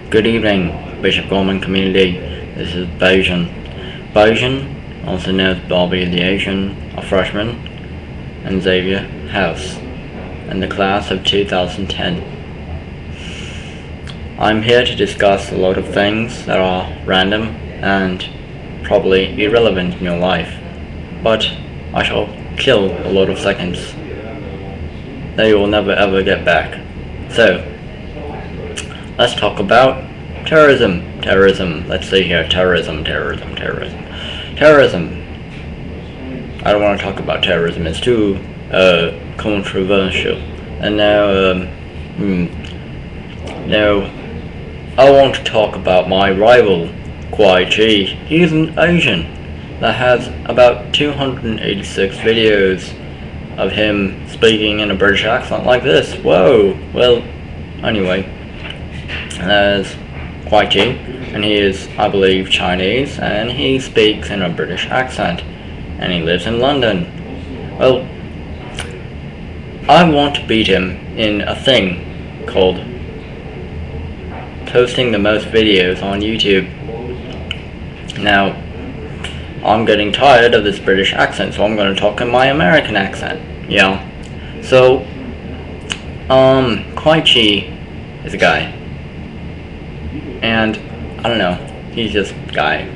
Good evening, Bishop Gorman community. This is Basian, also known as Barbarian, a freshman, and Xavier House, in the class of 2010. I'm here to discuss a lot of things that are random and probably irrelevant in your life, but I shall kill a lot of seconds that you will never ever get back. So, let's talk about terrorism. Let's see here. Terrorism. I don't want to talk about terrorism. It's too controversial. And now I want to talk about my rival, Kwai Chi. He's an Asian that has about 286 videos of him speaking in a British accent like this. Whoa. Well, anyway, there's Kwai Chi, and he is, I believe, Chinese, and he speaks in a British accent, and he lives in London. Well, I want to beat him in a thing called posting the most videos on YouTube. Now, I'm getting tired of this British accent, so I'm going to talk in my American accent. Yeah. So, Kwai Chi is a guy. And, I don't know, he's just a guy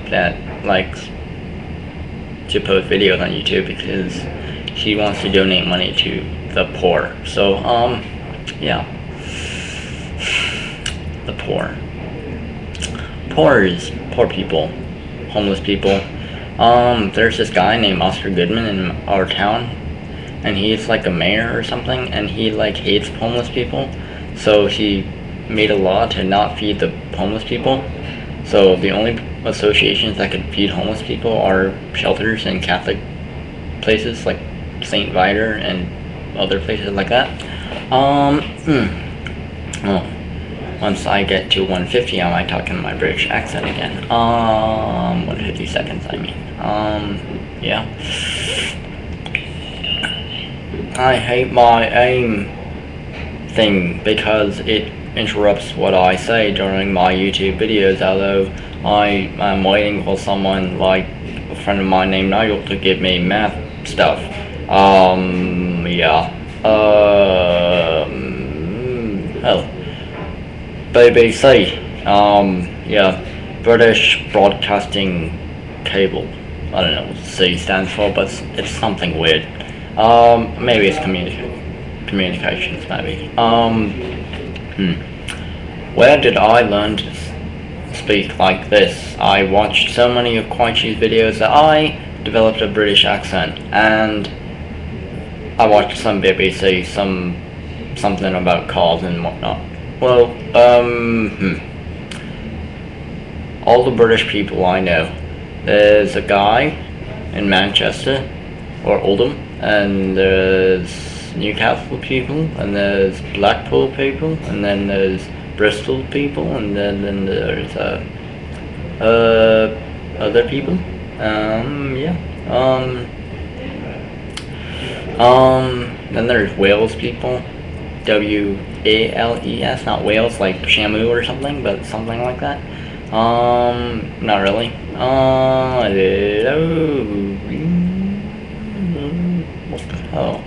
that likes to post videos on YouTube because he wants to donate money to the poor. So, yeah. The poor. Poor people. Homeless people. There's this guy named Oscar Goodman in our town, and he's like a mayor or something, and he like hates homeless people, so he made a law to not feed the homeless people. So the only associations that could feed homeless people are shelters and Catholic places like St. Viator and other places like that. Once I get to 150, I might talk in my British accent again. 150 seconds, I mean. Yeah. I hate my aim thing because it interrupts what I say during my YouTube videos, although I am waiting for someone like a friend of mine named Nigel to give me math stuff. Yeah. Oh. BBC, yeah, British Broadcasting Cable. I don't know what C stands for, but it's something weird. Maybe it's communications, maybe. Where did I learn to speak like this? I watched so many of Kwai Chi's videos that I developed a British accent, and I watched some BBC, something about cars and whatnot. Well, all the British people I know. There's a guy in Manchester, or Oldham, and there's Newcastle people, and there's Blackpool people, and then there's Bristol people, and then there's other people. Yeah. Then there's Wales people. Wales, not Wales, like Shamu or something, but something like that. Not really.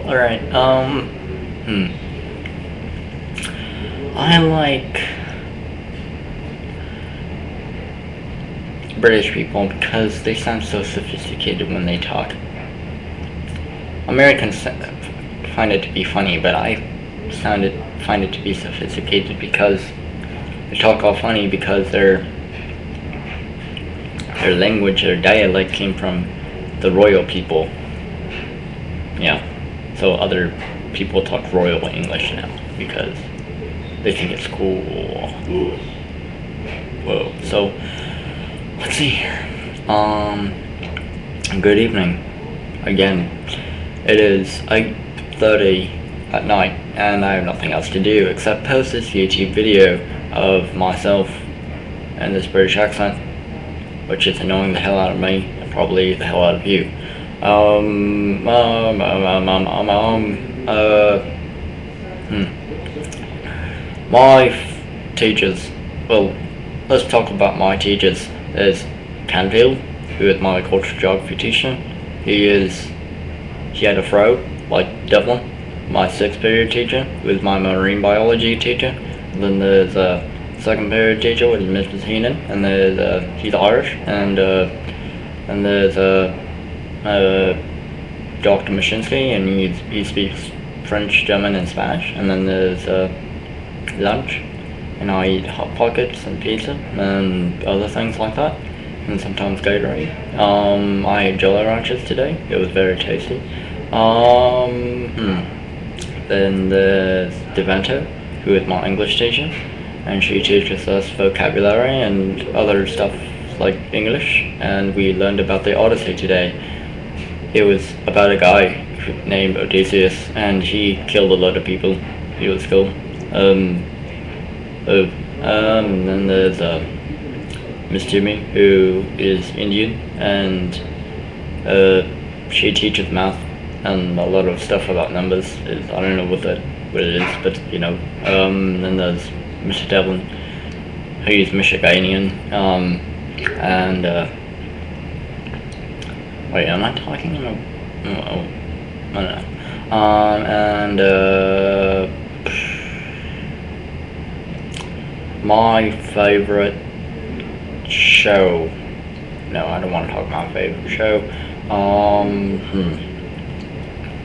Alright, I like British people because they sound so sophisticated when they talk. Americans find it to be funny, but I find it to be sophisticated because they talk all funny because their language, their dialect came from the royal people. Yeah, so other people talk royal English now because they think it's cool. Whoa. So let's see here. Good evening. Again, it is 8:30 at night, and I have nothing else to do except post this YouTube video of myself and this British accent, which is annoying the hell out of me and probably the hell out of you. My teachers, well, let's talk about my teachers. There's Canfield, who is my cultural geography teacher. He had a fro, like Devlin. My 6th period teacher was my marine biology teacher. And then there's a 2nd period teacher with Mrs. Heenan, and there's he's Irish, and there's Dr. Mashinsky, and he speaks French, German, and Spanish. And then there's lunch, and I eat Hot Pockets and pizza and other things like that, and sometimes Gatorade. I ate Jolly Ranchers today. It was very tasty. Then there's Devento, who is my English teacher, and she teaches us vocabulary and other stuff like English, and we learned about the Odyssey today. It was about a guy named Odysseus, and he killed a lot of people. He was cool. And then there's Miss Toomey, who is Indian, and she teaches math and a lot of stuff about numbers. I don't know what it is, but you know. Then there's Mr. Devlin, who's Michiganian, and wait, am I talking? No, I don't know. My favorite show. No, I don't want to talk about my favorite show.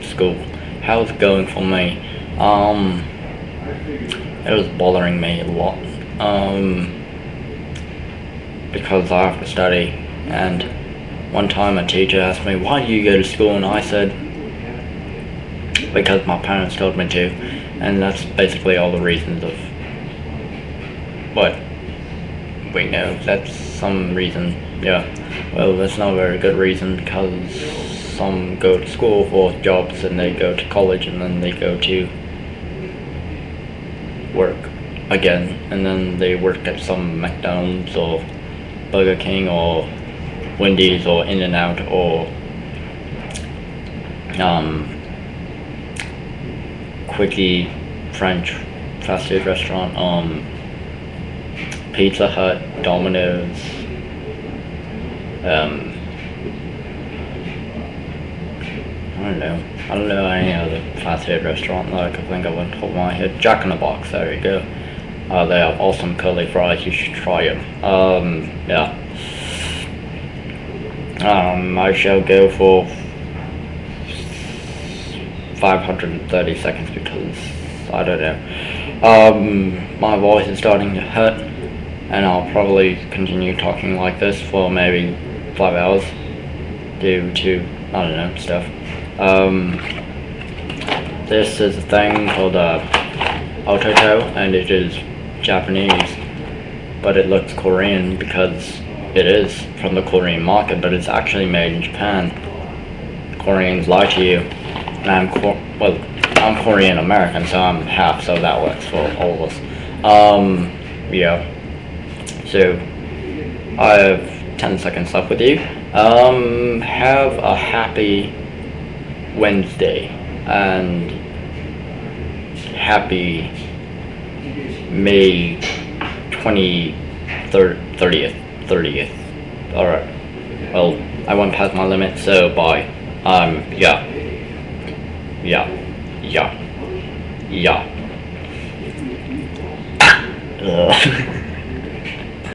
School. How's it going for me? It was bothering me a lot. Because I have to study, and one time a teacher asked me, "Why do you go to school?" And I said, "Because my parents told me to," and that's basically all the reasons of what we know. That's some reason, yeah. Well, that's not a very good reason, because some go to school for jobs, and they go to college, and then they go to work again, and then they work at some McDonald's or Burger King or Wendy's or In-N-Out or Quickie French fast food restaurant, Pizza Hut, Domino's, I don't know any other fast food restaurant that I could think of on top of my head. Jack in the Box, there you go. They have awesome curly fries, you should try them. Yeah. I shall go for 530 seconds because I don't know. My voice is starting to hurt, and I'll probably continue talking like this for maybe 5 hours due to, I don't know, stuff. This is a thing called Ototo, and it is Japanese, but it looks Korean because it is from the Korean market, but it's actually made in Japan. Koreans lie to you, and I'm Korean American, so I'm half, so that works for all of us. Yeah. So I have 10 seconds left with you. Have a happy Wednesday and happy May 30th. Alright. Well, I went past my limit, so bye. Yeah. Ugh.